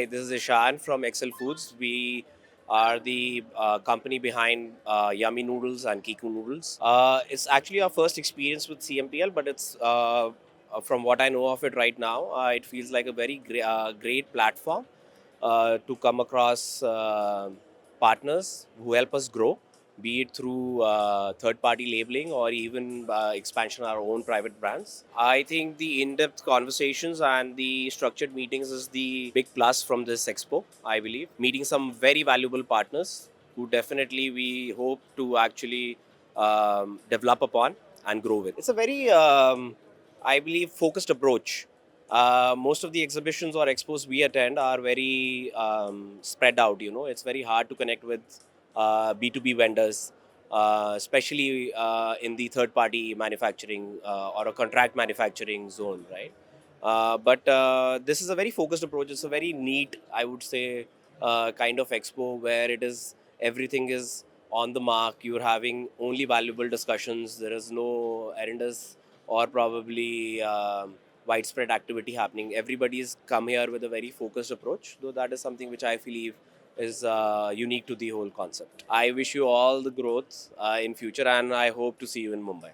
Hi, this is Ishan from Excel Foods. We are the company behind Yummy Noodles and Kiku Noodles. It's actually our first experience with CMPL, but it's from what I know of it right now, it feels like a very great platform to come across partners who help us grow, be it through third party labeling or even expansion of our own private brands. I think the in depth conversations and the structured meetings is the big plus from this expo, I believe. Meeting some very valuable partners who definitely we hope to actually develop upon and grow with. It's a very, I believe, focused approach. Most of the exhibitions or expos we attend are very spread out. It's very hard to connect with B2B vendors, especially in the third party manufacturing or a contract manufacturing zone, right? But this is a very focused approach. It's a very neat, I would say, kind of expo where it is everything is on the mark. You're having only valuable discussions. There is no errands or probably widespread activity happening. Everybody's come here with a very focused approach, though that is something which I believe is unique to the whole concept. I wish you all the growth in future, and I hope to see you in Mumbai.